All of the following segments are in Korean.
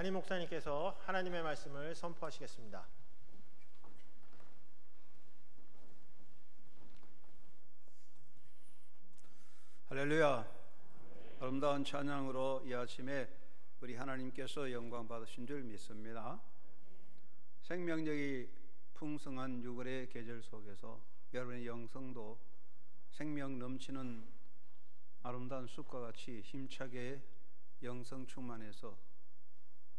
담임 목사님께서 하나님의 말씀을 선포하시겠습니다. 할렐루야. 아름다운 찬양으로 이 아침에 우리 하나님께서 영광 받으신 줄 믿습니다. 생명력이 풍성한 6월의 계절 속에서 여러분의 영성도 생명 넘치는 아름다운 숲과 같이 힘차게 영성 충만해서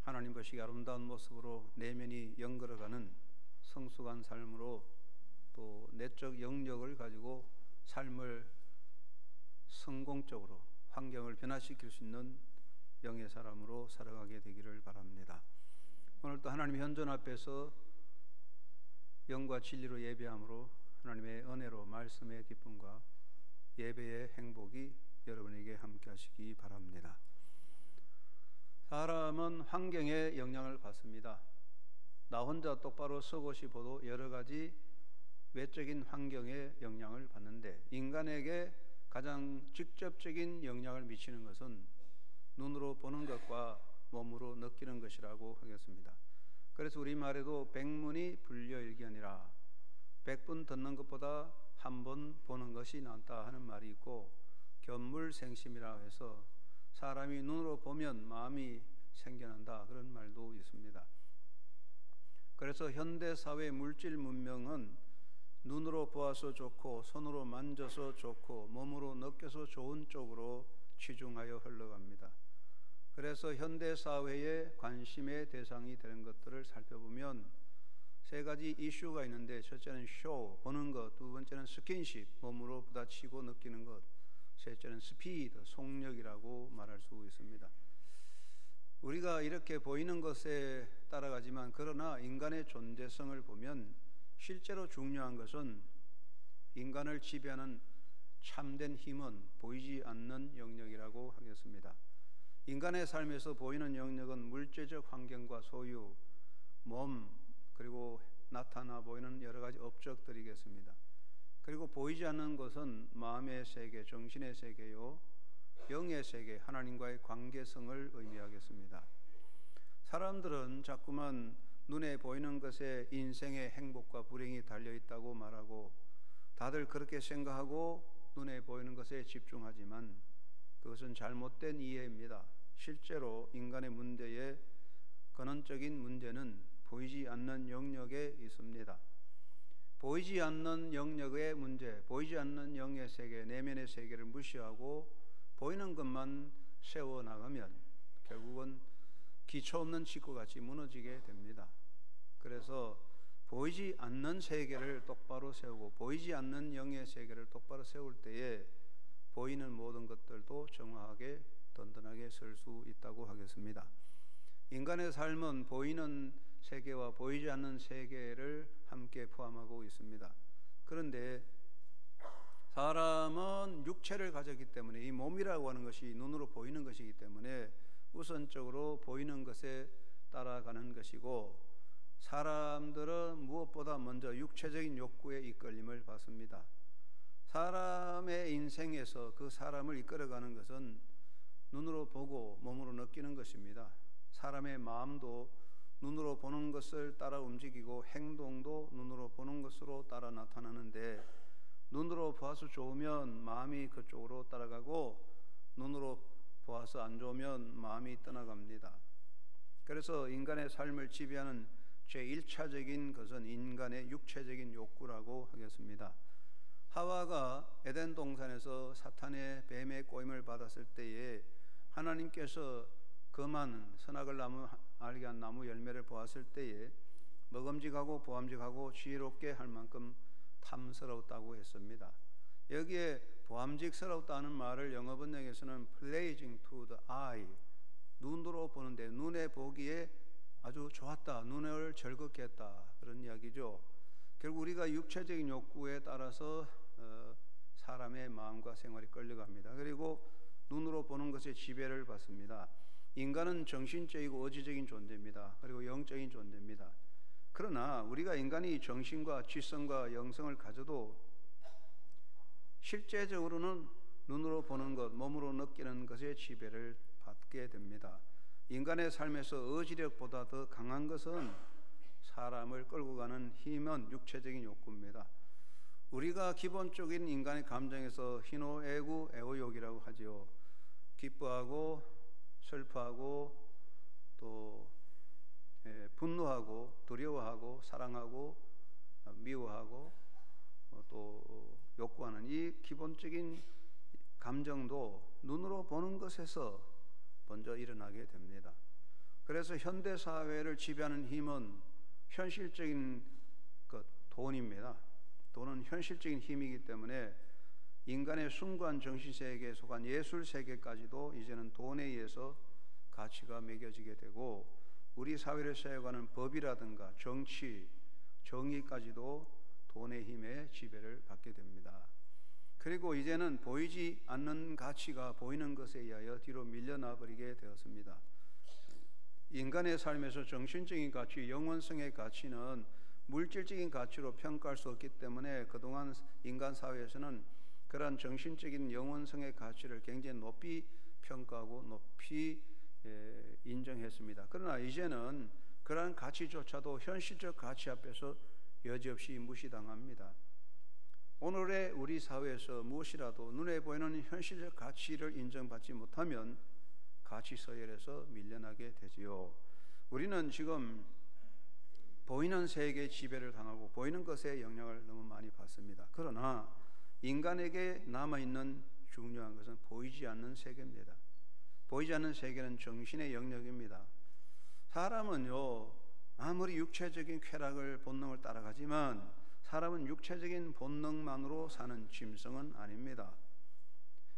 하나님 보시기 아름다운 모습으로 내면이 연걸어가는 성숙한 삶으로 또 내적 영역을 가지고 삶을 성공적으로 환경을 변화시킬 수 있는 영의 사람으로 살아가게 되기를 바랍니다. 오늘 또 하나님 현존 앞에서 영과 진리로 예배함으로 하나님의 은혜로 말씀의 기쁨과 예배의 행복이 여러분에게 함께 하시기 바랍니다. 사람은 환경에 영향을 받습니다. 나 혼자 똑바로 서고 싶어도 여러 가지 외적인 환경에 영향을 받는데 인간에게 가장 직접적인 영향을 미치는 것은 눈으로 보는 것과 몸으로 느끼는 것이라고 하겠습니다. 그래서 우리말에도 백문이 불여일견이라 100번 듣는 것보다 한 번 보는 것이 낫다 하는 말이 있고 견물생심이라 해서 사람이 눈으로 보면 마음이 생겨난다 그런 말도 있습니다. 그래서 현대사회 물질 문명은 눈으로 보아서 좋고 손으로 만져서 좋고 몸으로 느껴서 좋은 쪽으로 치중하여 흘러갑니다. 그래서 현대사회의 관심의 대상이 되는 것들을 살펴보면 세 가지 이슈가 있는데 첫째는 쇼, 보는 것, 두 번째는 스킨십, 몸으로 부딪히고 느끼는 것, 셋째는 스피드, 속력이라고 말할 수 있습니다. 우리가 이렇게 보이는 것에 따라가지만 그러나 인간의 존재성을 보면 실제로 중요한 것은 인간을 지배하는 참된 힘은 보이지 않는 영역이라고 하겠습니다. 인간의 삶에서 보이는 영역은 물질적 환경과 소유, 몸, 그리고 나타나 보이는 여러 가지 업적들이겠습니다. 그리고 보이지 않는 것은 마음의 세계, 정신의 세계요, 영의 세계, 하나님과의 관계성을 의미하겠습니다. 사람들은 자꾸만 눈에 보이는 것에 인생의 행복과 불행이 달려있다고 말하고 다들 그렇게 생각하고 눈에 보이는 것에 집중하지만 그것은 잘못된 이해입니다. 실제로 인간의 문제의 근원적인 문제는 보이지 않는 영역에 있습니다. 보이지 않는 영역의 문제, 보이지 않는 영의 세계, 내면의 세계를 무시하고 보이는 것만 세워나가면 결국은 기초 없는 집과 같이 무너지게 됩니다. 그래서 보이지 않는 세계를 똑바로 세우고 보이지 않는 영의 세계를 똑바로 세울 때에 보이는 모든 것들도 정확하게 든든하게 설 수 있다고 하겠습니다. 인간의 삶은 보이는 세계와 보이지 않는 세계를 함께 포함하고 있습니다. 그런데 사람은 육체를 가졌기 때문에 이 몸이라고 하는 것이 눈으로 보이는 것이기 때문에 우선적으로 보이는 것에 따라가는 것이고 사람들은 무엇보다 먼저 육체적인 욕구에 이끌림을 받습니다. 사람의 인생에서 그 사람을 이끌어가는 것은 눈으로 보고 몸으로 느끼는 것입니다. 사람의 마음도 눈으로 보는 것을 따라 움직이고 행동도 눈으로 보는 것으로 따라 나타나는데 눈으로 보아서 좋으면 마음이 그쪽으로 따라가고 눈으로 보아서 안 좋으면 마음이 떠나갑니다. 그래서 인간의 삶을 지배하는 제1차적인 것은 인간의 육체적인 욕구라고 하겠습니다. 하와가 에덴 동산에서 사탄의 뱀의 꼬임을 받았을 때에 하나님께서 금한 선악을 알게 한 나무 열매를 보았을 때에 먹음직하고 보암직하고 지혜롭게 할 만큼 탐스러웠다고 했습니다. 여기에 보암직스럽다는 말을 영어 번역에서는 pleasing to the eye, 눈으로 보는데 눈에 보기에 아주 좋았다, 눈을 즐겁게 했다 그런 이야기죠. 결국 우리가 육체적인 욕구에 따라서 사람의 마음과 생활이 끌려갑니다. 그리고 눈으로 보는 것에 지배를 받습니다. 인간은 정신적이고 의지적인 존재입니다. 그리고 영적인 존재입니다. 그러나 우리가 인간이 정신과 지성과 영성을 가져도 실제적으로는 눈으로 보는 것, 몸으로 느끼는 것에 지배를 받게 됩니다. 인간의 삶에서 의지력보다 더 강한 것은 사람을 끌고 가는 힘은 육체적인 욕구입니다. 우리가 기본적인 인간의 감정에서 희노, 애구, 애호욕이라고 하지요. 기뻐하고 슬퍼하고 또 분노하고 두려워하고 사랑하고 미워하고 또 욕구하는 이 기본적인 감정도 눈으로 보는 것에서 먼저 일어나게 됩니다. 그래서 현대 사회를 지배하는 힘은 현실적인 것, 돈입니다. 돈은 현실적인 힘이기 때문에 인간의 숭고한 정신세계에 속한 예술세계까지도 이제는 돈에 의해서 가치가 매겨지게 되고 우리 사회를 세워가는 법이라든가 정치, 정의까지도 돈의 힘에 지배를 받게 됩니다. 그리고 이제는 보이지 않는 가치가 보이는 것에 의하여 뒤로 밀려나 버리게 되었습니다. 인간의 삶에서 정신적인 가치, 영원성의 가치는 물질적인 가치로 평가할 수 없기 때문에 그동안 인간 사회에서는 그러한 정신적인 영원성의 가치를 굉장히 높이 평가하고 높이 인정했습니다. 그러나 이제는 그러한 가치조차도 현실적 가치 앞에서 여지없이 무시당합니다. 오늘의 우리 사회에서 무엇이라도 눈에 보이는 현실적 가치를 인정받지 못하면 가치 서열에서 밀려나게 되지요. 우리는 지금 보이는 세계의 지배를 당하고 보이는 것에 영향을 너무 많이 받습니다. 그러나 인간에게 남아있는 중요한 것은 보이지 않는 세계입니다. 보이지 않는 세계는 정신의 영역입니다. 사람은요, 아무리 육체적인 쾌락을 본능을 따라가지만 사람은 육체적인 본능만으로 사는 짐승은 아닙니다.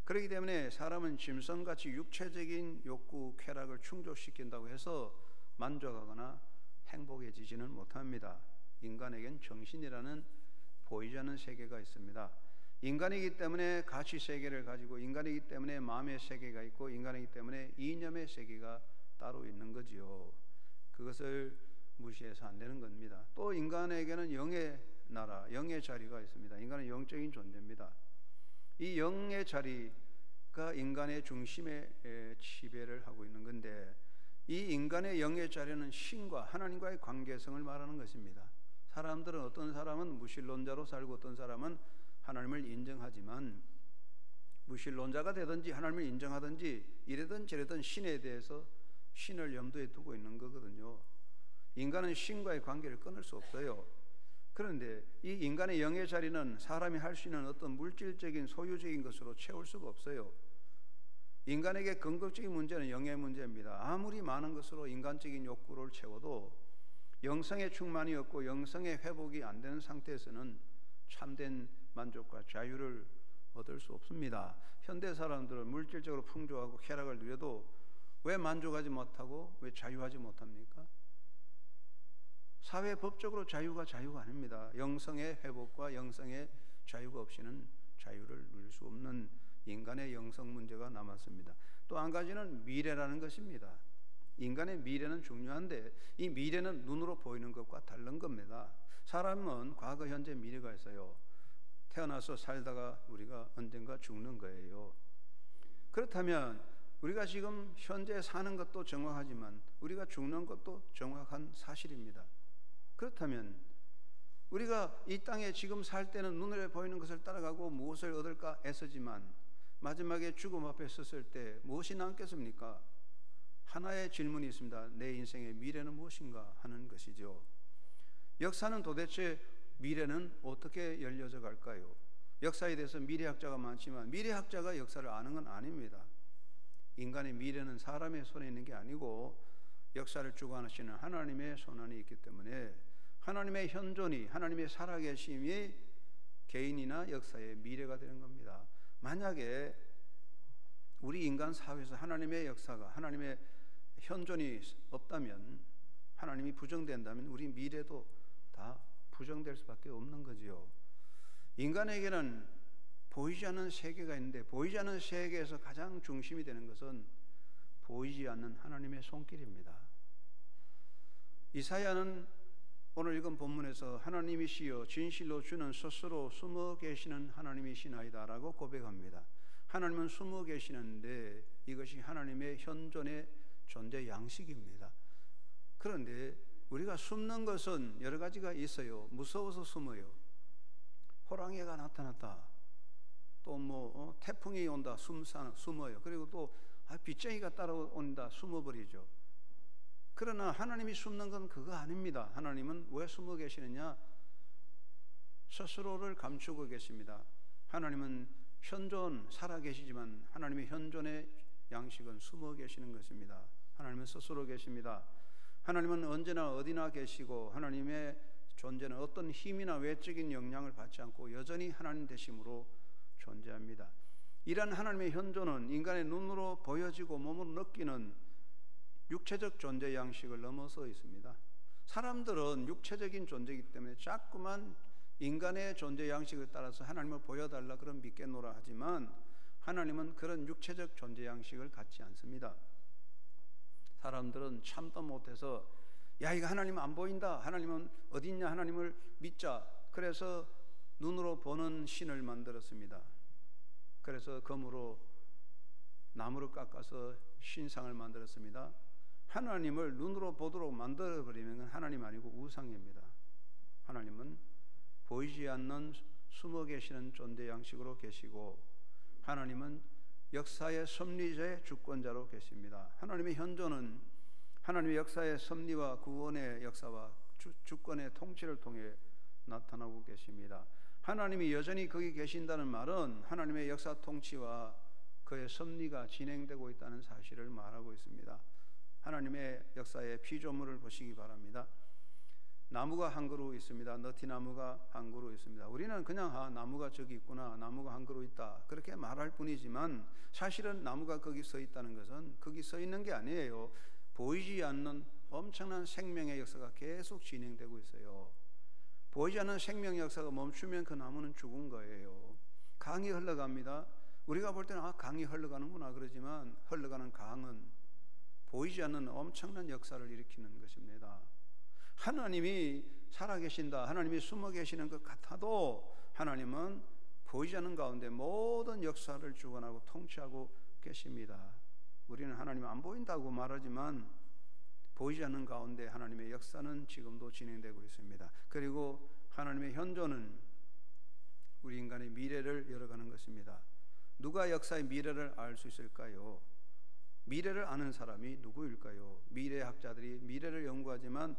그렇기 때문에 사람은 짐승같이 육체적인 욕구, 쾌락을 충족시킨다고 해서 만족하거나 행복해지지는 못합니다. 인간에겐 정신이라는 보이지 않는 세계가 있습니다. 인간이기 때문에 가치 세계를 가지고 인간이기 때문에 마음의 세계가 있고 인간이기 때문에 이념의 세계가 따로 있는 거지요. 그것을 무시해서 안 되는 겁니다. 또 인간에게는 영의 나라, 영의 자리가 있습니다. 인간은 영적인 존재입니다. 이 영의 자리가 인간의 중심에 지배를 하고 있는 건데 이 인간의 영의 자리는 신과 하나님과의 관계성을 말하는 것입니다. 사람들은 어떤 사람은 무신론자로 살고 어떤 사람은 하나님을 인정하지만 무신론자가 되든지 하나님을 인정하든지 이래든 저래든 신에 대해서 신을 염두에 두고 있는 거거든요. 인간은 신과의 관계를 끊을 수 없어요. 그런데 이 인간의 영의 자리는 사람이 할 수 있는 어떤 물질적인 소유적인 것으로 채울 수가 없어요. 인간에게 근본적인 문제는 영의 문제입니다. 아무리 많은 것으로 인간적인 욕구를 채워도 영성의 충만이 없고 영성의 회복이 안 되는 상태에서는 참된 만족과 자유를 얻을 수 없습니다. 현대 사람들은 물질적으로 풍족하고 쾌락을 누려도 왜 만족하지 못하고 왜 자유하지 못합니까? 사회 법적으로 자유가 아닙니다. 영성의 회복과 영성의 자유가 없이는 자유를 누릴 수 없는 인간의 영성 문제가 남았습니다. 또 한 가지는 미래라는 것입니다. 인간의 미래는 중요한데 이 미래는 눈으로 보이는 것과 다른 겁니다. 사람은 과거, 현재, 미래가 있어요. 태어나서 살다가 우리가 언젠가 죽는 거예요. 그렇다면 우리가 지금 현재 사는 것도 정확하지만 우리가 죽는 것도 정확한 사실입니다. 그렇다면 우리가 이 땅에 지금 살 때는 눈에 보이는 것을 따라가고 무엇을 얻을까 애쓰지만 마지막에 죽음 앞에 섰을 때 무엇이 남겠습니까? 하나의 질문이 있습니다. 내 인생의 미래는 무엇인가 하는 것이죠. 역사는 도대체 미래는 어떻게 열려져 갈까요? 역사에 대해서 미래학자가 많지만 미래학자가 역사를 아는 건 아닙니다. 인간의 미래는 사람의 손에 있는 게 아니고 역사를 주관하시는 하나님의 손 안에 있기 때문에 하나님의 현존이, 하나님의 살아계심이 개인이나 역사의 미래가 되는 겁니다. 만약에 우리 인간 사회에서 하나님의 역사가, 하나님의 현존이 없다면, 하나님이 부정된다면 우리 미래도 다 부정될 수밖에 없는 거지요. 인간에게는 보이지 않는 세계가 있는데 보이지 않는 세계에서 가장 중심이 되는 것은 보이지 않는 하나님의 손길입니다. 이사야는 오늘 읽은 본문에서 하나님이시여 진실로 주는 스스로 숨어 계시는 하나님이시나이다 라고 고백합니다. 하나님은 숨어 계시는데 이것이 하나님의 현존의 존재 양식입니다. 그런데 우리가 숨는 것은 여러 가지가 있어요. 무서워서 숨어요. 호랑이가 나타났다. 또 태풍이 온다. 숨어요. 그리고 또 빗쟁이가 따라온다. 숨어버리죠. 그러나 하나님이 숨는 건 그거 아닙니다. 하나님은 왜 숨어 계시느냐? 스스로를 감추고 계십니다. 하나님은 현존 살아계시지만 하나님의 현존의 양식은 숨어 계시는 것입니다. 하나님은 스스로 계십니다. 하나님은 언제나 어디나 계시고 하나님의 존재는 어떤 힘이나 외적인 영향을 받지 않고 여전히 하나님 되심으로 존재합니다. 이러한 하나님의 현존은 인간의 눈으로 보여지고 몸으로 느끼는 육체적 존재 양식을 넘어서 있습니다. 사람들은 육체적인 존재이기 때문에 자꾸만 인간의 존재 양식을 따라서 하나님을 보여달라 그럼 믿겠노라 하지만 하나님은 그런 육체적 존재 양식을 갖지 않습니다. 사람들은 참도 못해서 야 이거 하나님 안 보인다. 하나님은 어디 있냐. 하나님을 믿자. 그래서 눈으로 보는 신을 만들었습니다. 그래서 검으로 나무를 깎아서 신상을 만들었습니다. 하나님을 눈으로 보도록 만들어버리면 하나님 아니고 우상입니다. 하나님은 보이지 않는 숨어 계시는 존재 양식으로 계시고 하나님은 역사의 섭리자의 주권자로 계십니다. 하나님의 현존은 하나님의 역사의 섭리와 구원의 역사와 주권의 통치를 통해 나타나고 계십니다. 하나님이 여전히 거기 계신다는 말은 하나님의 역사 통치와 그의 섭리가 진행되고 있다는 사실을 말하고 있습니다. 하나님의 역사의 피조물을 보시기 바랍니다. 나무가 한 그루 있습니다. 너티나무가 한 그루 있습니다. 우리는 그냥 나무가 저기 있구나, 나무가 한 그루 있다 그렇게 말할 뿐이지만 사실은 나무가 거기 서 있다는 것은 거기 서 있는 게 아니에요. 보이지 않는 엄청난 생명의 역사가 계속 진행되고 있어요. 보이지 않는 생명의 역사가 멈추면 그 나무는 죽은 거예요. 강이 흘러갑니다. 우리가 볼 때는 강이 흘러가는구나 그러지만 흘러가는 강은 보이지 않는 엄청난 역사를 일으키는 것입니다. 하나님이 살아계신다, 하나님이 숨어 계시는 것 같아도 하나님은 보이지 않는 가운데 모든 역사를 주관하고 통치하고 계십니다. 우리는 하나님 안 보인다고 말하지만 보이지 않는 가운데 하나님의 역사는 지금도 진행되고 있습니다. 그리고 하나님의 현존은 우리 인간의 미래를 열어가는 것입니다. 누가 역사의 미래를 알 수 있을까요? 미래를 아는 사람이 누구일까요? 미래학자들이 미래를 연구하지만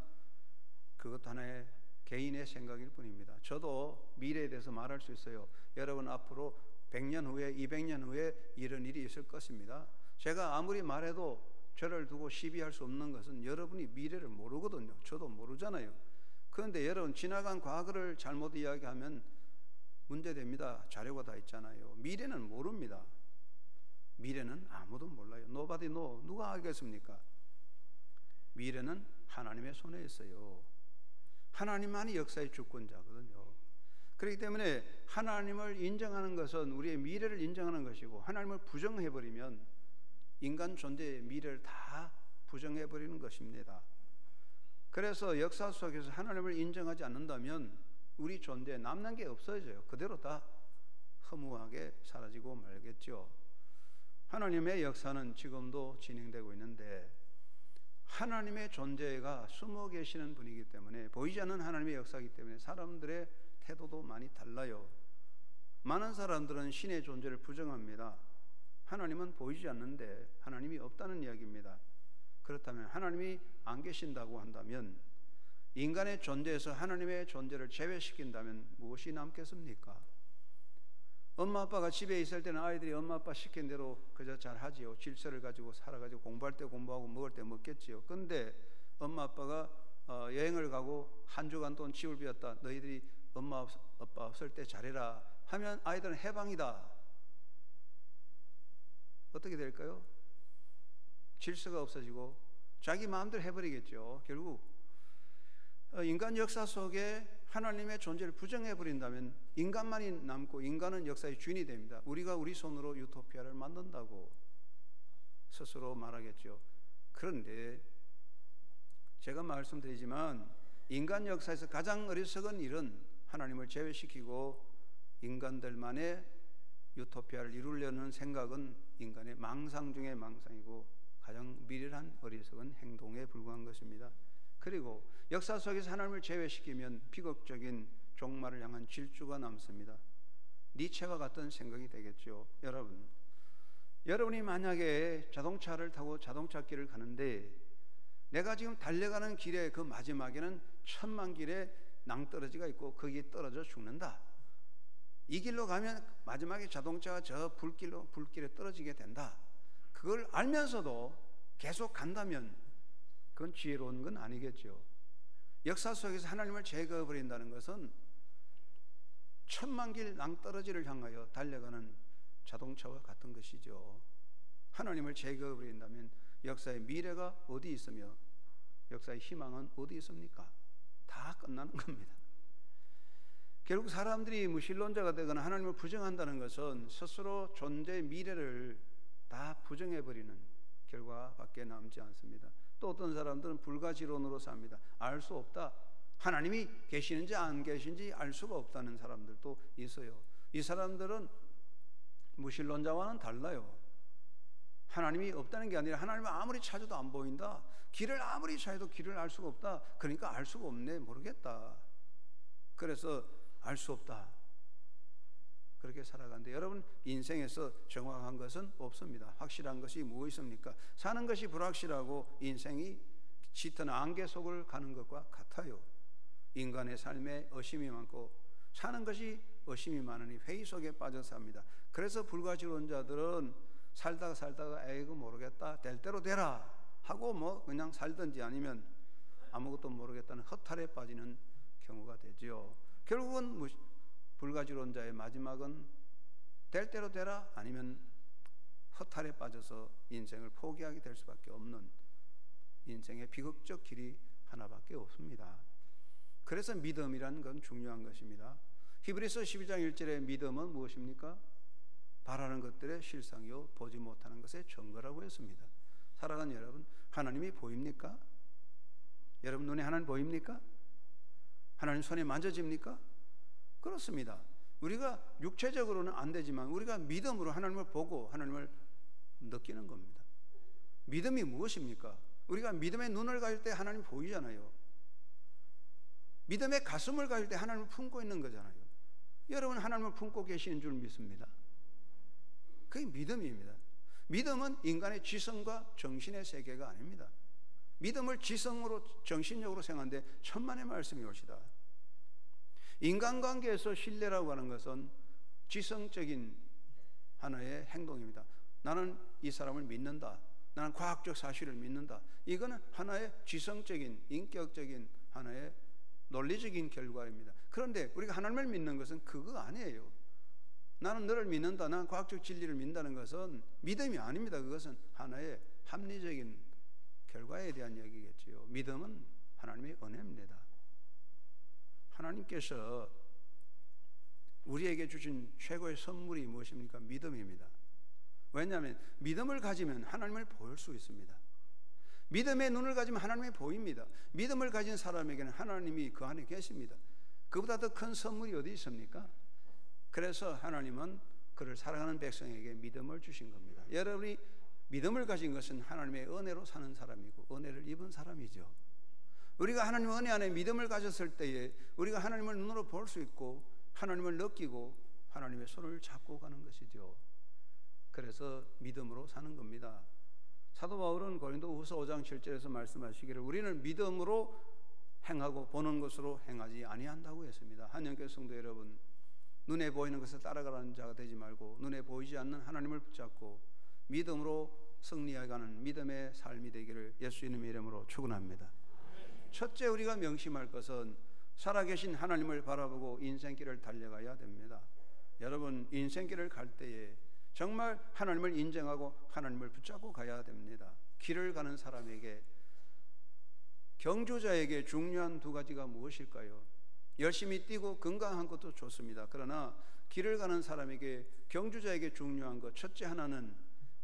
그것도 하나의 개인의 생각일 뿐입니다. 저도 미래에 대해서 말할 수 있어요. 여러분 앞으로 100년 후에 200년 후에 이런 일이 있을 것입니다. 제가 아무리 말해도 저를 두고 시비할 수 없는 것은 여러분이 미래를 모르거든요. 저도 모르잖아요. 그런데 여러분 지나간 과거를 잘못 이야기하면 문제됩니다. 자료가 다 있잖아요. 미래는 모릅니다. 미래는 아무도 몰라요. Nobody know. 누가 알겠습니까? 미래는 하나님의 손에 있어요. 하나님만이 역사의 주권자거든요. 그렇기 때문에 하나님을 인정하는 것은 우리의 미래를 인정하는 것이고 하나님을 부정해버리면 인간 존재의 미래를 다 부정해버리는 것입니다. 그래서 역사 속에서 하나님을 인정하지 않는다면 우리 존재에 남는 게 없어져요. 그대로 다 허무하게 사라지고 말겠죠. 하나님의 역사는 지금도 진행되고 있는데 하나님의 존재가 숨어 계시는 분이기 때문에 보이지 않는 하나님의 역사이기 때문에 사람들의 태도도 많이 달라요. 많은 사람들은 신의 존재를 부정합니다. 하나님은 보이지 않는데 하나님이 없다는 이야기입니다. 그렇다면 하나님이 안 계신다고 한다면 인간의 존재에서 하나님의 존재를 제외시킨다면 무엇이 남겠습니까? 엄마 아빠가 집에 있을 때는 아이들이 엄마 아빠 시킨 대로 그저 잘 하지요. 질서를 가지고 살아가지고 공부할 때 공부하고 먹을 때 먹겠지요. 근데 엄마 아빠가 여행을 가고 한 주간 동안 집을 비웠다. 너희들이 엄마 아빠 없을 때 잘해라 하면 아이들은 해방이다. 어떻게 될까요? 질서가 없어지고 자기 마음대로 해버리겠죠. 결국 인간 역사 속에 하나님의 존재를 부정해버린다면 인간만이 남고 인간은 역사의 주인이 됩니다. 우리가 우리 손으로 유토피아를 만든다고 스스로 말하겠죠. 그런데 제가 말씀드리지만 인간 역사에서 가장 어리석은 일은 하나님을 제외시키고 인간들만의 유토피아를 이루려는 생각은 인간의 망상 중의 망상이고 가장 미련한 어리석은 행동에 불과한 것입니다. 그리고 역사 속에서 하나님을 제외시키면 비극적인 종말을 향한 질주가 남습니다. 니체와 같은 생각이 되겠죠. 여러분이 만약에 자동차를 타고 자동차 길을 가는데 내가 지금 달려가는 길의 그 마지막에는 천만 길에 낭떠러지가 있고 거기에 떨어져 죽는다. 이 길로 가면 마지막에 자동차가 저 불길에 떨어지게 된다. 그걸 알면서도 계속 간다면 그건 지혜로운 건 아니겠죠. 역사 속에서 하나님을 제거해버린다는 것은 천만 길 낭떠러지를 향하여 달려가는 자동차와 같은 것이죠. 하나님을 제거해버린다면 역사의 미래가 어디 있으며 역사의 희망은 어디 있습니까? 다 끝나는 겁니다. 결국 사람들이 무신론자가 되거나 하나님을 부정한다는 것은 스스로 존재의 미래를 다 부정해버리는 결과밖에 남지 않습니다. 또 어떤 사람들은 불가지론으로 삽니다. 알 수 없다. 하나님이 계시는지 안 계신지 알 수가 없다는 사람들도 있어요. 이 사람들은 무신론자와는 달라요. 하나님이 없다는 게 아니라 하나님을 아무리 찾아도 안 보인다. 길을 아무리 찾아도 길을 알 수가 없다. 그러니까 알 수가 없네. 모르겠다. 그래서 알 수 없다. 그렇게 살아가는데 여러분 인생에서 정확한 것은 없습니다. 확실한 것이 무엇이 있습니까? 사는 것이 불확실하고 인생이 짙은 안개 속을 가는 것과 같아요. 인간의 삶에 의심이 많고 사는 것이 의심이 많으니 회의 속에 빠져 삽니다. 그래서 불가지론자들은 살다가 에이그 모르겠다 될 대로 되라 하고 뭐 그냥 살든지 아니면 아무것도 모르겠다는 허탈에 빠지는 경우가 되죠. 결국은 불가지론자의 마지막은 될 대로 되라 아니면 허탈에 빠져서 인생을 포기하게 될 수밖에 없는 인생의 비극적 길이 하나밖에 없습니다. 그래서 믿음이라는 건 중요한 것입니다. 히브리서 12장 1절의 믿음은 무엇입니까? 바라는 것들의 실상이요 보지 못하는 것의 증거라고 했습니다. 살아가는 여러분, 하나님이 보입니까? 여러분 눈에 하나님 보입니까? 하나님 손에 만져집니까? 그렇습니다. 우리가 육체적으로는 안 되지만 우리가 믿음으로 하나님을 보고 하나님을 느끼는 겁니다. 믿음이 무엇입니까? 우리가 믿음의 눈을 가질 때 하나님이 보이잖아요. 믿음의 가슴을 가질 때 하나님을 품고 있는 거잖아요. 여러분 하나님을 품고 계시는 줄 믿습니다. 그게 믿음입니다. 믿음은 인간의 지성과 정신의 세계가 아닙니다. 믿음을 지성으로 정신력으로 생각하는데 천만의 말씀이 옳시다. 인간관계에서 신뢰라고 하는 것은 지성적인 하나의 행동입니다. 나는 이 사람을 믿는다. 나는 과학적 사실을 믿는다. 이거는 하나의 지성적인 인격적인 하나의 논리적인 결과입니다. 그런데 우리가 하나님을 믿는 것은 그거 아니에요. 나는 너를 믿는다. 나는 과학적 진리를 믿는다는 것은 믿음이 아닙니다. 그것은 하나의 합리적인 결과에 대한 얘기겠지요. 믿음은 하나님의 은혜입니다. 하나님께서 우리에게 주신 최고의 선물이 무엇입니까? 믿음입니다. 왜냐하면 믿음을 가지면 하나님을 볼 수 있습니다. 믿음의 눈을 가지면 하나님이 보입니다. 믿음을 가진 사람에게는 하나님이 그 안에 계십니다. 그보다 더 큰 선물이 어디 있습니까? 그래서 하나님은 그를 사랑하는 백성에게 믿음을 주신 겁니다. 여러분이 믿음을 가진 것은 하나님의 은혜로 사는 사람이고 은혜를 입은 사람이죠. 우리가 하나님의 은혜 안에 믿음을 가졌을 때에 우리가 하나님을 눈으로 볼 수 있고 하나님을 느끼고 하나님의 손을 잡고 가는 것이죠. 그래서 믿음으로 사는 겁니다. 사도 바울은 고린도후서 5장 7절에서 말씀하시기를 우리는 믿음으로 행하고 보는 것으로 행하지 아니한다고 했습니다. 한영교회 성도 여러분, 눈에 보이는 것을 따라가는 자가 되지 말고 눈에 보이지 않는 하나님을 붙잡고 믿음으로 승리해가는 믿음의 삶이 되기를 예수 이름의 이름으로 축원합니다. 첫째 우리가 명심할 것은 살아계신 하나님을 바라보고 인생길을 달려가야 됩니다. 여러분 인생길을 갈 때에 정말 하나님을 인정하고 하나님을 붙잡고 가야 됩니다. 길을 가는 사람에게 경주자에게 중요한 두 가지가 무엇일까요? 열심히 뛰고 건강한 것도 좋습니다. 그러나 길을 가는 사람에게 경주자에게 중요한 것 첫째 하나는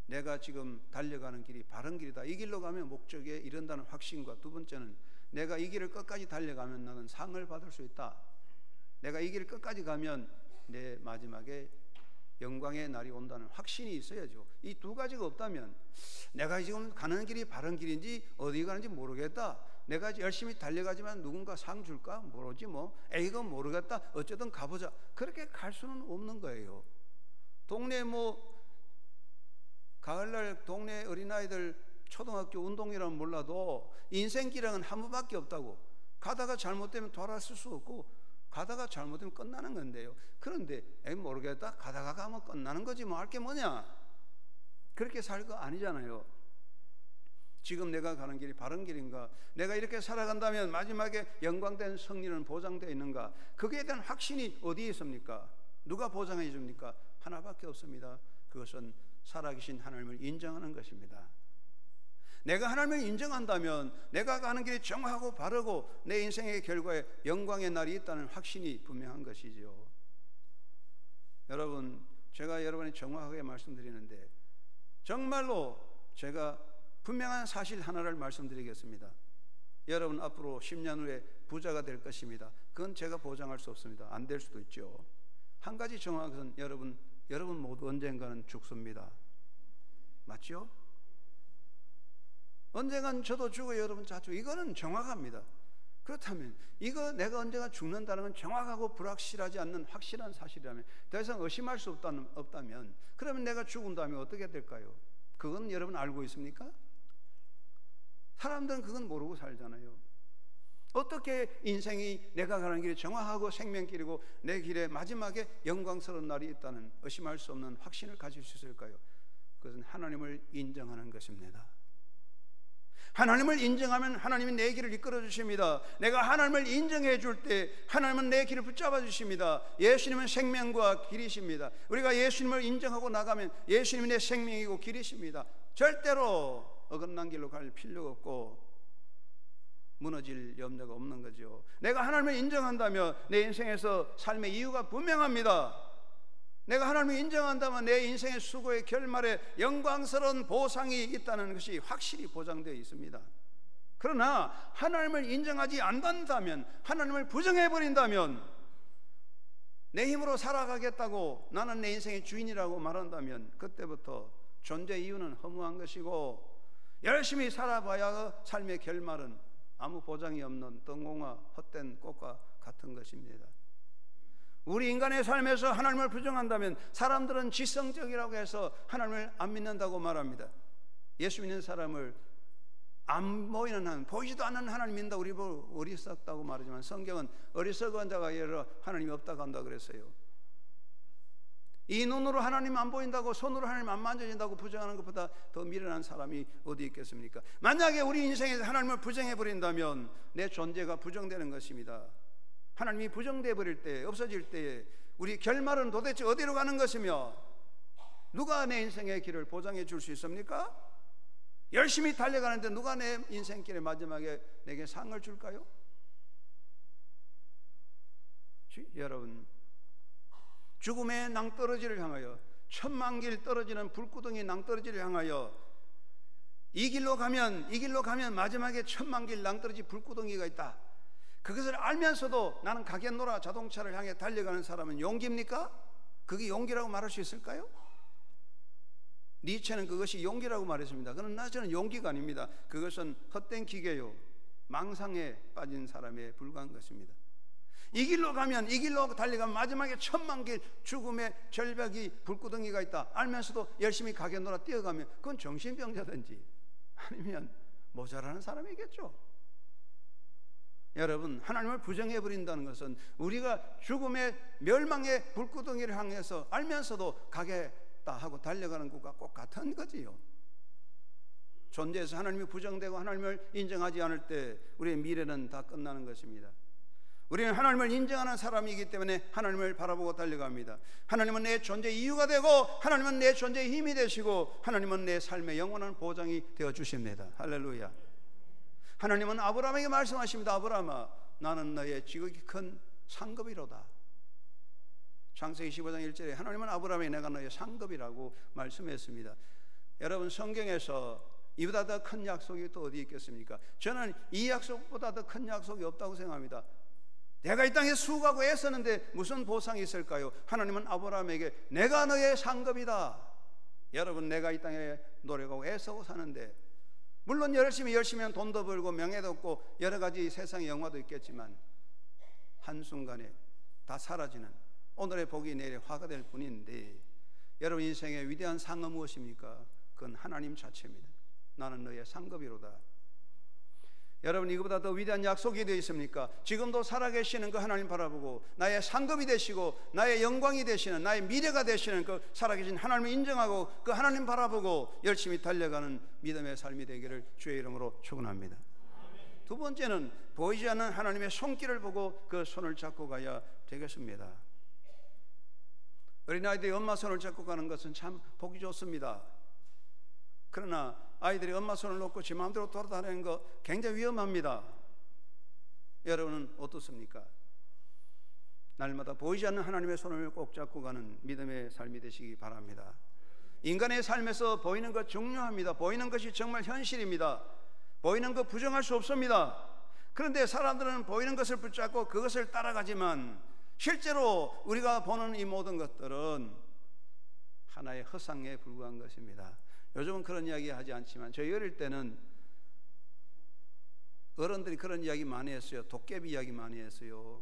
내가 지금 달려가는 길이 바른 길이다. 이 길로 가면 목적에 이른다는 확신과 두 번째는 내가 이 길을 끝까지 달려가면 나는 상을 받을 수 있다. 내가 이 길을 끝까지 가면 내 마지막에 영광의 날이 온다는 확신이 있어야죠. 이 두 가지가 없다면 내가 지금 가는 길이 바른 길인지 어디 가는지 모르겠다, 내가 열심히 달려가지만 누군가 상 줄까 모르지 뭐, 이건 모르겠다, 어쨌든 가보자, 그렇게 갈 수는 없는 거예요. 동네 가을날 동네 어린아이들 초등학교 운동이라면 몰라도 인생길은 한 번밖에 없다고, 가다가 잘못되면 돌아설 수 없고 가다가 잘못되면 끝나는 건데요. 그런데 모르겠다, 가다가 가면 끝나는 거지 뭐 할 게 뭐냐, 그렇게 살 거 아니잖아요. 지금 내가 가는 길이 바른 길인가, 내가 이렇게 살아간다면 마지막에 영광된 승리는 보장되어 있는가, 그에 대한 확신이 어디에 있습니까? 누가 보장해 줍니까? 하나밖에 없습니다. 그것은 살아계신 하나님을 인정하는 것입니다. 내가 하나님을 인정한다면 내가 가는 길이 정확하고 바르고 내 인생의 결과에 영광의 날이 있다는 확신이 분명한 것이죠. 여러분, 제가 여러분이 정확하게 말씀드리는데 정말로 제가 분명한 사실 하나를 말씀드리겠습니다. 여러분 앞으로 10년 후에 부자가 될 것입니다. 그건 제가 보장할 수 없습니다. 안 될 수도 있죠. 한 가지 정확한 것은 여러분 모두 언젠가는 죽습니다. 맞죠? 언젠간 저도 죽어요. 여러분 다 죽어요. 이거는 정확합니다. 그렇다면 이거 내가 언젠가 죽는다는 건 정확하고 불확실하지 않는 확실한 사실이라면, 더 이상 의심할 수 없다면, 그러면 내가 죽은 다음에 어떻게 될까요? 그건 여러분 알고 있습니까? 사람들은 그건 모르고 살잖아요. 어떻게 인생이 내가 가는 길이 정확하고 생명길이고 내 길의 마지막에 영광스러운 날이 있다는 의심할 수 없는 확신을 가질 수 있을까요? 그것은 하나님을 인정하는 것입니다. 하나님을 인정하면 하나님이 내 길을 이끌어 주십니다. 내가 하나님을 인정해 줄 때 하나님은 내 길을 붙잡아 주십니다. 예수님은 생명과 길이십니다. 우리가 예수님을 인정하고 나가면 예수님이 내 생명이고 길이십니다. 절대로 어긋난 길로 갈 필요가 없고 무너질 염려가 없는 거죠. 내가 하나님을 인정한다면 내 인생에서 삶의 이유가 분명합니다. 내가 하나님을 인정한다면 내 인생의 수고의 결말에 영광스러운 보상이 있다는 것이 확실히 보장되어 있습니다. 그러나 하나님을 인정하지 않는다면, 하나님을 부정해버린다면, 내 힘으로 살아가겠다고 나는 내 인생의 주인이라고 말한다면 그때부터 존재 이유는 허무한 것이고 열심히 살아봐야 삶의 결말은 아무 보장이 없는 뜬공화 헛된 꽃과 같은 것입니다. 우리 인간의 삶에서 하나님을 부정한다면 사람들은 지성적이라고 해서 하나님을 안 믿는다고 말합니다. 예수 믿는 사람을 안 보이는 하나님, 보이지도 않는 하나님 믿는다, 우리 보고 어리석다고 말하지만 성경은 어리석은 자가 예로 하나님이 없다고 한다 그랬어요. 이 눈으로 하나님 안 보인다고, 손으로 하나님 안 만져진다고 부정하는 것보다 더 미련한 사람이 어디 있겠습니까? 만약에 우리 인생에서 하나님을 부정해버린다면 내 존재가 부정되는 것입니다. 하나님이 부정되어 버릴 때, 없어질 때에 우리 결말은 도대체 어디로 가는 것이며 누가 내 인생의 길을 보장해 줄 수 있습니까? 열심히 달려가는데 누가 내 인생길의 마지막에 내게 상을 줄까요? 여러분, 죽음의 낭떠러지를 향하여, 천만길 떨어지는 불구덩이 낭떠러지를 향하여 이 길로 가면 마지막에 천만길 낭떠러지 불구덩이가 있다, 그것을 알면서도 나는 가겠노라 자동차를 향해 달려가는 사람은 용기입니까? 그게 용기라고 말할 수 있을까요? 니체는 그것이 용기라고 말했습니다. 그러나 저는 용기가 아닙니다. 그것은 헛된 기계요, 망상에 빠진 사람에 불과한 것입니다. 이 길로 가면, 이 길로 달려가면 마지막에 천만길 죽음의 절벽이 불구덩이가 있다 알면서도 열심히 가겠노라 뛰어가면 그건 정신병자든지 아니면 모자라는 사람이겠죠. 여러분, 하나님을 부정해버린다는 것은 우리가 죽음의 멸망의 불구덩이를 향해서 알면서도 가겠다 하고 달려가는 것과 꼭 같은 거지요. 존재에서 하나님이 부정되고 하나님을 인정하지 않을 때 우리의 미래는 다 끝나는 것입니다. 우리는 하나님을 인정하는 사람이기 때문에 하나님을 바라보고 달려갑니다. 하나님은 내 존재의 이유가 되고 하나님은 내 존재의 힘이 되시고 하나님은 내 삶의 영원한 보장이 되어 주십니다. 할렐루야. 하나님은 아브라함에게 말씀하십니다. 아브라함아, 나는 너의 지극히 큰 상급이로다. 창세기 15장 1절에 하나님은 아브라함에게 내가 너의 상급이라고 말씀했습니다. 여러분, 성경에서 이보다 더 큰 약속이 또 어디 있겠습니까? 저는 이 약속보다 더 큰 약속이 없다고 생각합니다. 내가 이 땅에 수고하고 애쓰는데 무슨 보상이 있을까요? 하나님은 아브라함에게 내가 너의 상급이다. 여러분, 내가 이 땅에 노력하고 애쓰고 사는데, 물론 열심히 하면 돈도 벌고 명예도 얻고 여러 가지 세상의 영화도 있겠지만 한순간에 다 사라지는 오늘의 복이 내일의 화가 될 뿐인데, 여러분 인생의 위대한 상은 무엇입니까? 그건 하나님 자체입니다. 나는 너의 상급이로다. 여러분, 이거보다 더 위대한 약속이 되어 있습니까? 지금도 살아계시는 그 하나님 바라보고 나의 상급이 되시고 나의 영광이 되시는, 나의 미래가 되시는 그 살아계신 하나님을 인정하고 그 하나님 바라보고 열심히 달려가는 믿음의 삶이 되기를 주의 이름으로 축원합니다. 두 번째는 보이지 않는 하나님의 손길을 보고 그 손을 잡고 가야 되겠습니다. 어린아이들이 엄마 손을 잡고 가는 것은 참 보기 좋습니다. 그러나 아이들이 엄마 손을 놓고 지 마음대로 돌아다니는 거 굉장히 위험합니다. 여러분은 어떻습니까? 날마다 보이지 않는 하나님의 손을 꼭 잡고 가는 믿음의 삶이 되시기 바랍니다. 인간의 삶에서 보이는 것 중요합니다. 보이는 것이 정말 현실입니다. 보이는 것 부정할 수 없습니다. 그런데 사람들은 보이는 것을 붙잡고 그것을 따라가지만 실제로 우리가 보는 이 모든 것들은 하나의 허상에 불과한 것입니다. 요즘은 그런 이야기 하지 않지만 저희 어릴 때는 어른들이 그런 이야기 많이 했어요. 도깨비 이야기 많이 했어요.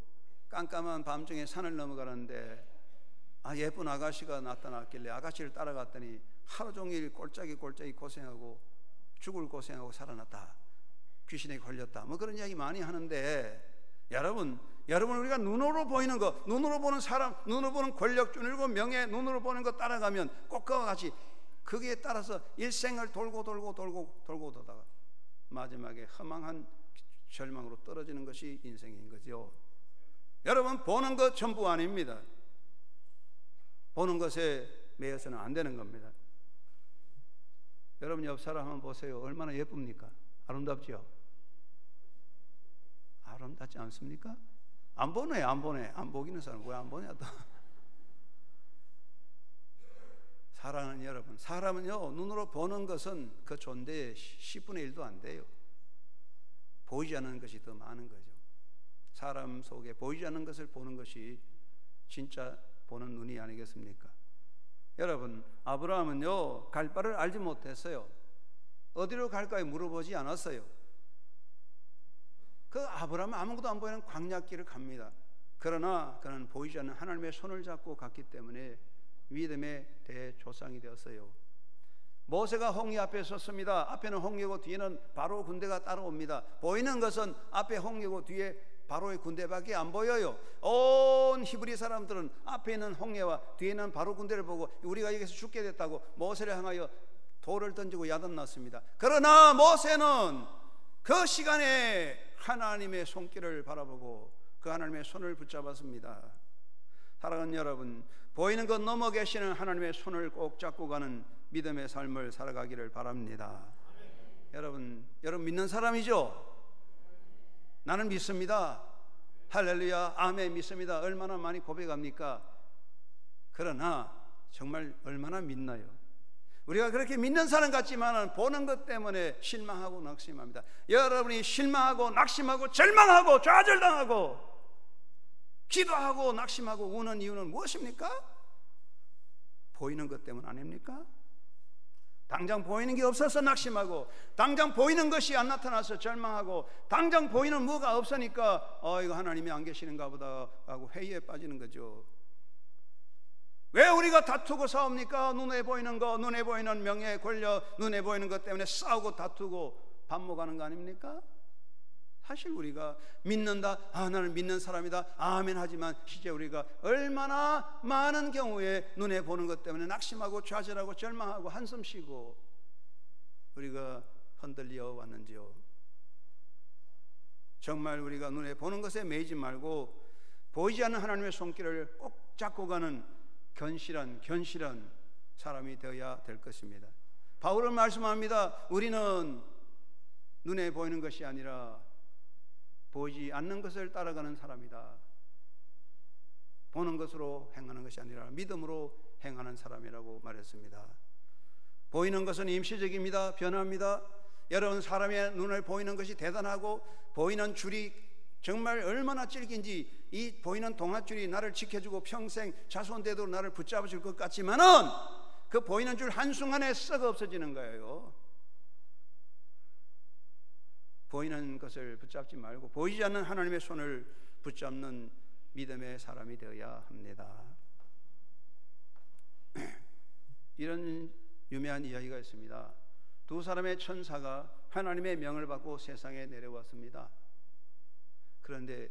깜깜한 밤중에 산을 넘어가는데 예쁜 아가씨가 나타났길래 아가씨를 따라갔더니 하루 종일 꼴짝이 고생하고 죽을 고생하고 살아났다, 귀신에게 걸렸다, 뭐 그런 이야기 많이 하는데, 여러분 우리가 눈으로 보이는 거, 눈으로 보는 사람, 눈으로 보는 권력, 눈으로 명예, 눈으로 보는 거 따라가면 꼭 그와 같이 거기에 따라서 일생을 돌고 도다가 마지막에 허망한 절망으로 떨어지는 것이 인생인 거죠. 여러분, 보는 것 전부 아닙니다. 보는 것에 매여서는 안 되는 겁니다. 여러분 옆 사람 한번 보세요. 얼마나 예쁩니까? 아름답죠? 아름답지 않습니까? 안 보네. 안 보기는 사람 왜 안 보냐 또. 사랑하는 여러분, 사람은요 눈으로 보는 것은 그 존재의 10분의 1도 안 돼요. 보이지 않는 것이 더 많은 거죠. 사람 속에 보이지 않는 것을 보는 것이 진짜 보는 눈이 아니겠습니까? 여러분, 아브라함은요 갈 바를 알지 못했어요. 어디로 갈까요? 물어보지 않았어요. 그 아브라함은 아무것도 안 보이는 광야길을 갑니다. 그러나 그는 보이지 않는 하나님의 손을 잡고 갔기 때문에 믿음의 대조상이 되었어요. 모세가 홍해 앞에 섰습니다. 앞에는 홍해고 뒤에는 바로 군대가 따라옵니다. 보이는 것은 앞에 홍해고 뒤에 바로의 군대밖에 안 보여요. 온 히브리 사람들은 앞에 있는 홍해와 뒤에 있는 바로 군대를 보고 우리가 여기서 죽게 됐다고 모세를 향하여 돌을 던지고 야단났습니다. 그러나 모세는 그 시간에 하나님의 손길을 바라보고 그 하나님의 손을 붙잡았습니다. 사랑하는 여러분, 보이는 것 넘어 계시는 하나님의 손을 꼭 잡고 가는 믿음의 삶을 살아가기를 바랍니다. 여러분 믿는 사람이죠? 나는 믿습니다. 할렐루야, 아멘, 믿습니다. 얼마나 많이 고백합니까? 그러나 정말 얼마나 믿나요? 우리가 그렇게 믿는 사람 같지만 보는 것 때문에 실망하고 낙심합니다. 여러분이 실망하고 낙심하고 절망하고 좌절당하고 기도하고 낙심하고 우는 이유는 무엇입니까? 보이는 것 때문 아닙니까? 당장 보이는 게 없어서 낙심하고, 당장 보이는 것이 안 나타나서 절망하고, 당장 보이는 뭐가 없으니까 이거 하나님이 안 계시는가 보다 하고 회의에 빠지는 거죠. 왜 우리가 다투고 싸웁니까? 눈에 보이는 거, 눈에 보이는 명예, 권력, 눈에 보이는 것 때문에 싸우고 다투고 밥 먹어가는 거 아닙니까? 사실 우리가 믿는다, 나는 믿는 사람이다, 아멘 하지만 실제 우리가 얼마나 많은 경우에 눈에 보는 것 때문에 낙심하고 좌절하고 절망하고 한숨 쉬고 우리가 흔들려 왔는지요. 정말 우리가 눈에 보는 것에 매이지 말고 보이지 않는 하나님의 손길을 꼭 잡고 가는 견실한 사람이 되어야 될 것입니다. 바울은 말씀합니다. 우리는 눈에 보이는 것이 아니라 보이지 않는 것을 따라가는 사람이다. 보는 것으로 행하는 것이 아니라 믿음으로 행하는 사람이라고 말했습니다. 보이는 것은 임시적입니다. 변합니다. 여러분, 사람의 눈을 보이는 것이 대단하고 보이는 줄이 정말 얼마나 질긴지 이 보이는 동아줄이 나를 지켜주고 평생 자손대도록 나를 붙잡아줄 것 같지만은 그 보이는 줄 한순간에 썩어 없어지는 거예요. 보이는 것을 붙잡지 말고 보이지 않는 하나님의 손을 붙잡는 믿음의 사람이 되어야 합니다. 이런 유명한 이야기가 있습니다. 두 사람의 천사가 하나님의 명을 받고 세상에 내려왔습니다. 그런데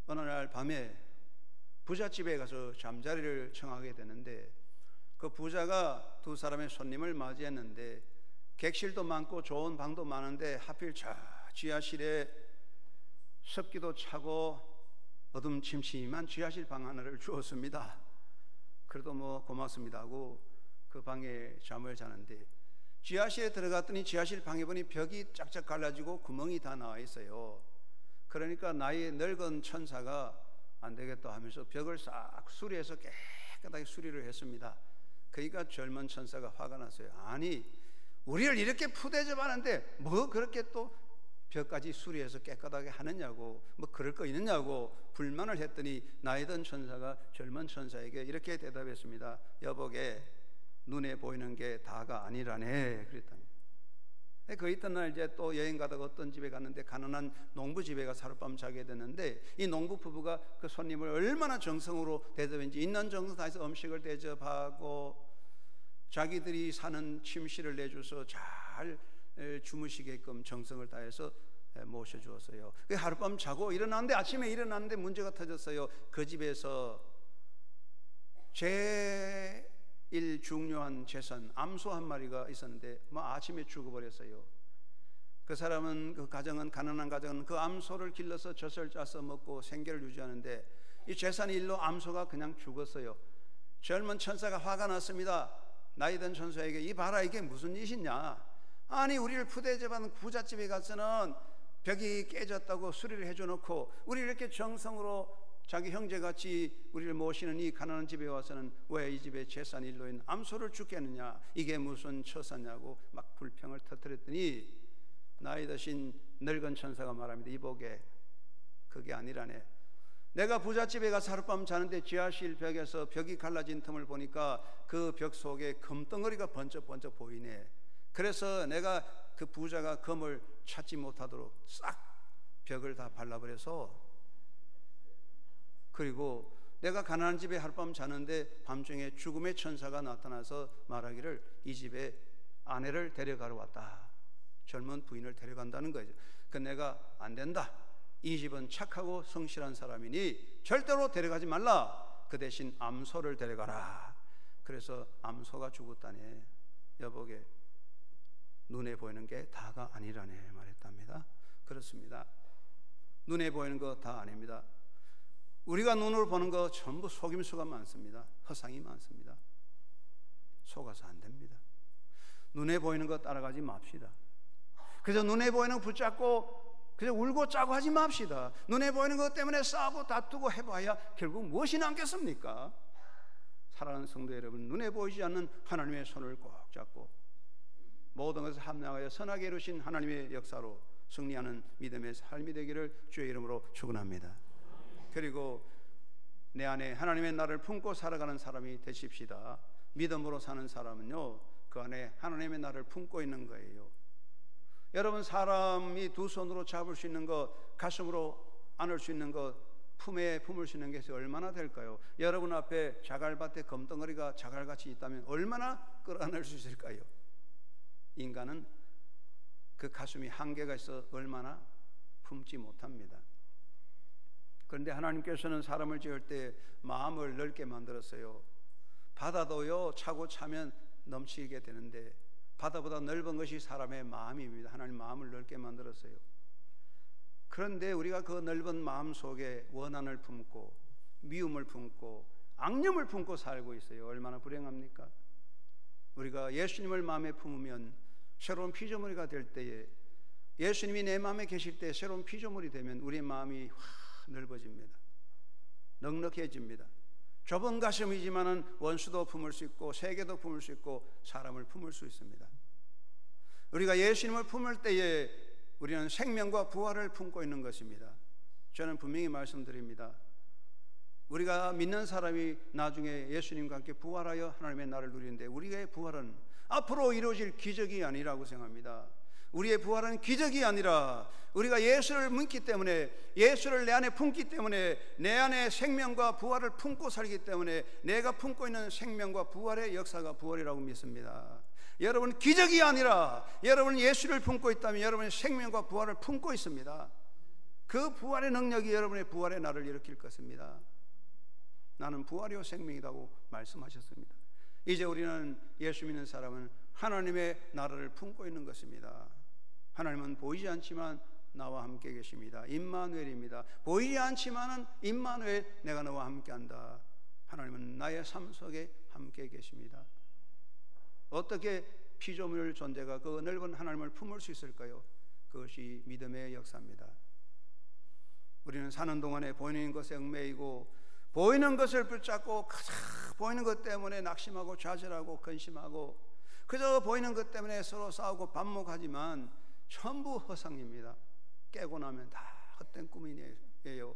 어느 날 밤에 부잣집에 가서 잠자리를 청하게 되는데 그 부자가 두 사람의 손님을 맞이했는데 객실도 많고 좋은 방도 많은데 하필 저 지하실에 습기도 차고 어둠침침한 지하실 방 하나를 주었습니다. 그래도 뭐 고맙습니다 하고 그 방에 잠을 자는데 지하실에 들어갔더니 지하실 방에 보니 벽이 짝짝 갈라지고 구멍이 다 나와 있어요. 그러니까 나이 늙은 천사가 안 되겠다 하면서 벽을 싹 수리해서 깨끗하게 수리를 했습니다. 그러니까 젊은 천사가 화가 났어요. 아니 우리를 이렇게 푸대접 하는데 뭐 그렇게 또 벽까지 수리해서 깨끗하게 하느냐고, 뭐 그럴 거 있느냐고 불만을 했더니 나이 든 천사가 젊은 천사에게 이렇게 대답했습니다. 여보게 눈에 보이는 게 다가 아니라네 그랬답니다. 그 이튿날 이제 또 여행 가다가 어떤 집에 갔는데 가난한 농부 집에 가서 하룻밤 자게 됐는데 이 농부 부부가 그 손님을 얼마나 정성으로 대접했는지 있는 정성 다해서 음식을 대접하고 자기들이 사는 침실을 내줘서 잘 주무시게끔 정성을 다해서 모셔주었어요. 하룻밤 자고 일어났는데 아침에 일어났는데 문제가 터졌어요. 그 집에서 제일 중요한 재산 암소 한 마리가 있었는데 뭐 아침에 죽어버렸어요. 그 사람은 그 가정은 가난한 가정은 그 암소를 길러서 젖을 짜서 먹고 생계를 유지하는데 이 재산 일로 암소가 그냥 죽었어요. 젊은 천사가 화가 났습니다. 나이 든 천사에게 이 봐라 이게 무슨 짓이냐. 아니 우리를 푸대접하는 부잣집에 가서는 벽이 깨졌다고 수리를 해줘놓고 우리를 이렇게 정성으로 자기 형제같이 우리를 모시는 이 가난한 집에 와서는 왜 이 집에 재산 일로인 암소를 죽겠느냐, 이게 무슨 처사냐고 막 불평을 터뜨렸더니 나이 드신 늙은 천사가 말합니다. 이보게 그게 아니라네. 내가 부잣집에 가서 하룻밤 자는데 지하실 벽에서 벽이 갈라진 틈을 보니까 그 벽 속에 금덩어리가 번쩍번쩍 보이네. 그래서 내가 그 부자가 금을 찾지 못하도록 싹 벽을 다 발라버려서, 그리고 내가 가난한 집에 하룻밤 자는데 밤중에 죽음의 천사가 나타나서 말하기를 이 집에 아내를 데려가러 왔다. 젊은 부인을 데려간다는 거죠. 그 내가 안 된다. 이 집은 착하고 성실한 사람이니 절대로 데려가지 말라. 그 대신 암소를 데려가라. 그래서 암소가 죽었다네. 여보게 눈에 보이는 게 다가 아니라네 말했답니다. 그렇습니다. 눈에 보이는 거 다 아닙니다. 우리가 눈으로 보는 거 전부 속임수가 많습니다. 허상이 많습니다. 속아서 안 됩니다. 눈에 보이는 거 따라가지 맙시다. 그래서 눈에 보이는 거 붙잡고 그냥 울고 짜고 하지 맙시다. 눈에 보이는 것 때문에 싸우고 다투고 해봐야 결국 무엇이 남겠습니까? 사랑하는 성도 여러분, 눈에 보이지 않는 하나님의 손을 꼭 잡고 모든 것을 합력하여 선하게 이루신 하나님의 역사로 승리하는 믿음의 삶이 되기를 주의 이름으로 축원합니다. 그리고 내 안에 하나님의 나를 품고 살아가는 사람이 되십시다. 믿음으로 사는 사람은요, 그 안에 하나님의 나를 품고 있는 거예요. 여러분, 사람이 두 손으로 잡을 수 있는 것, 가슴으로 안을 수 있는 것, 품에 품을 수 있는 것이 얼마나 될까요? 여러분 앞에 자갈밭에 검덩어리가 자갈같이 있다면 얼마나 끌어안을 수 있을까요? 인간은 그 가슴이 한계가 있어 얼마나 품지 못합니다. 그런데 하나님께서는 사람을 지을 때 마음을 넓게 만들었어요. 바다도요, 차고 차면 넘치게 되는데 바다보다 넓은 것이 사람의 마음입니다. 하나님 마음을 넓게 만들었어요. 그런데 우리가 그 넓은 마음 속에 원한을 품고 미움을 품고 악념을 품고 살고 있어요. 얼마나 불행합니까? 우리가 예수님을 마음에 품으면 새로운 피조물이가 될 때에, 예수님이 내 마음에 계실 때 새로운 피조물이 되면 우리의 마음이 넓어집니다. 넉넉해집니다. 좁은 가슴이지만은 원수도 품을 수 있고 세계도 품을 수 있고 사람을 품을 수 있습니다. 우리가 예수님을 품을 때에 우리는 생명과 부활을 품고 있는 것입니다. 저는 분명히 말씀드립니다. 우리가 믿는 사람이 나중에 예수님과 함께 부활하여 하나님의 나라를 누리는데 우리의 부활은 앞으로 이루어질 기적이 아니라고 생각합니다. 우리의 부활은 기적이 아니라 우리가 예수를 믿기 때문에, 예수를 내 안에 품기 때문에, 내 안에 생명과 부활을 품고 살기 때문에 내가 품고 있는 생명과 부활의 역사가 부활이라고 믿습니다. 여러분, 기적이 아니라 여러분 예수를 품고 있다면 여러분의 생명과 부활을 품고 있습니다. 그 부활의 능력이 여러분의 부활의 날을 일으킬 것입니다. 나는 부활이요 생명이라고 말씀하셨습니다. 이제 우리는 예수 믿는 사람은 하나님의 나라를 품고 있는 것입니다. 하나님은 보이지 않지만 나와 함께 계십니다. 임마누엘입니다. 보이지 않지만은 임마누엘, 내가 너와 함께한다. 하나님은 나의 삶 속에 함께 계십니다. 어떻게 피조물 존재가 그 넓은 하나님을 품을 수 있을까요? 그것이 믿음의 역사입니다. 우리는 사는 동안에 보이는 것에 얽매이고 보이는 것을 붙잡고 보이는 것 때문에 낙심하고 좌절하고 근심하고 그저 보이는 것 때문에 서로 싸우고 반목하지만 전부 허상입니다. 깨고 나면 다 헛된 꿈이에요.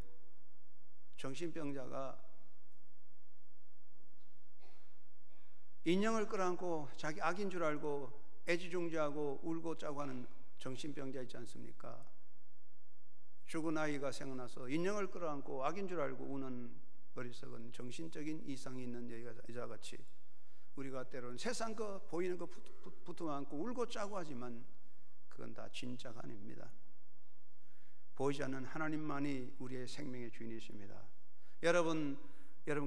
정신병자가 인형을 끌어안고 자기 악인 줄 알고 애지중지하고 울고 짜고 하는 정신병자 있지 않습니까? 죽은 아이가 생각나서 인형을 끌어안고 악인 줄 알고 우는 어리석은 정신적인 이상이 있는 여자같이 우리가 때로는 세상 거 보이는 거 붙어 안고 울고 짜고 하지만 그건 다 진짜가 아닙니다. 보이지 않는 하나님만이 우리의 생명의 주인이십니다. 여러분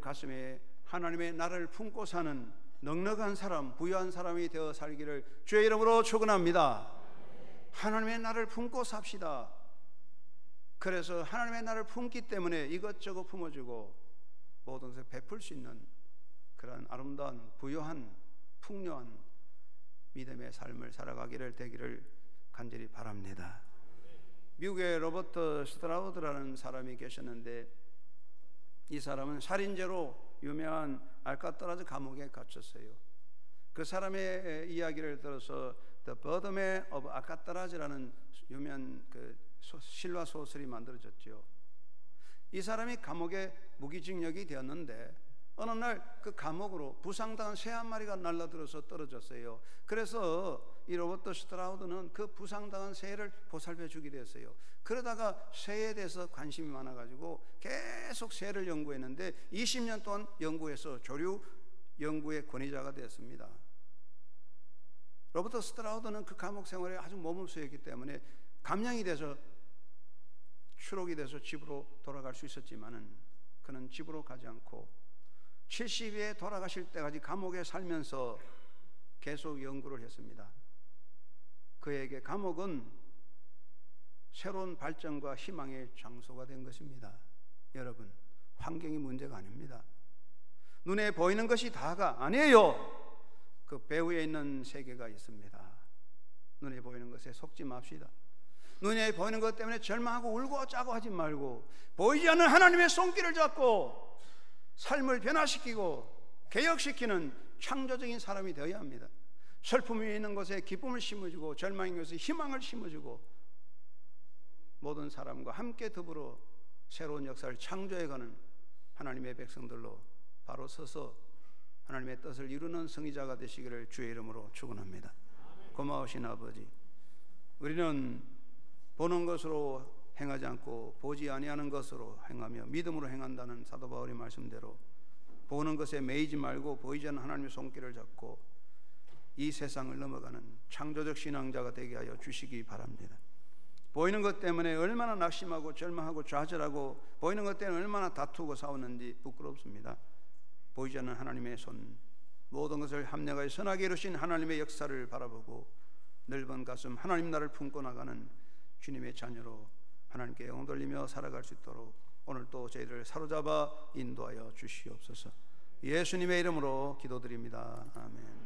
가슴에 하나님의 나라를 품고 사는 넉넉한 사람, 부유한 사람이 되어 살기를 주의 이름으로 축원합니다. 하나님의 나라를 품고 삽시다. 그래서 하나님의 나라를 품기 때문에 이것저것 품어주고 모든 것을 베풀 수 있는 그런 아름다운 부유한 풍요한 믿음의 삶을 살아가기를 되기를 간절히 바랍니다. 미국의 로버트 스트라우드라는 사람이 계셨는데 이 사람은 살인죄로 유명한 알카트라즈 감옥에 갇혔어요. 그 사람의 이야기를 들어서 The Birdman of Alcatraz라는 유명한 그 실화 소설이 만들어졌죠. 이 사람이 감옥에 무기징역이 되었는데 어느 날 그 감옥으로 부상당한 새 한 마리가 날라들어서 떨어졌어요. 그래서 이 로버트 스트라우드는 그 부상당한 새를 보살펴 주게 됐어요. 그러다가 새에 대해서 관심이 많아가지고 계속 새를 연구했는데 20년 동안 연구해서 조류 연구의 권위자가 되었습니다. 로버트 스트라우드는 그 감옥 생활에 아주 몸을 쓰였기 때문에 감량이 돼서 추록이 돼서 집으로 돌아갈 수 있었지만은 그는 집으로 가지 않고 70에 돌아가실 때까지 감옥에 살면서 계속 연구를 했습니다. 그에게 감옥은 새로운 발전과 희망의 장소가 된 것입니다. 여러분, 환경이 문제가 아닙니다. 눈에 보이는 것이 다가 아니에요. 그 배후에 있는 세계가 있습니다. 눈에 보이는 것에 속지 맙시다. 눈에 보이는 것 때문에 절망하고 울고 짜고 하지 말고 보이지 않는 하나님의 손길을 잡고 삶을 변화시키고 개혁시키는 창조적인 사람이 되어야 합니다. 슬픔이 있는 곳에 기쁨을 심어주고 절망이 있는 곳에 희망을 심어주고 모든 사람과 함께 더불어 새로운 역사를 창조해가는 하나님의 백성들로 바로 서서 하나님의 뜻을 이루는 성의자가 되시기를 주의 이름으로 축원합니다. 고마우신 아버지, 우리는 보는 것으로 행하지 않고 보지 아니하는 것으로 행하며 믿음으로 행한다는 사도 바울의 말씀대로 보는 것에 매이지 말고 보이지 않는 하나님의 손길을 잡고 이 세상을 넘어가는 창조적 신앙자가 되게 하여 주시기 바랍니다. 보이는 것 때문에 얼마나 낙심하고 절망하고 좌절하고 보이는 것 때문에 얼마나 다투고 싸웠는지 부끄럽습니다. 보이지 않는 하나님의 손, 모든 것을 합력하여 선하게 이루신 하나님의 역사를 바라보고 넓은 가슴 하나님 나라를 품고 나가는 주님의 자녀로 하나님께 영광 돌리며 살아갈 수 있도록 오늘 또 저희를 사로잡아 인도하여 주시옵소서. 예수님의 이름으로 기도드립니다. 아멘.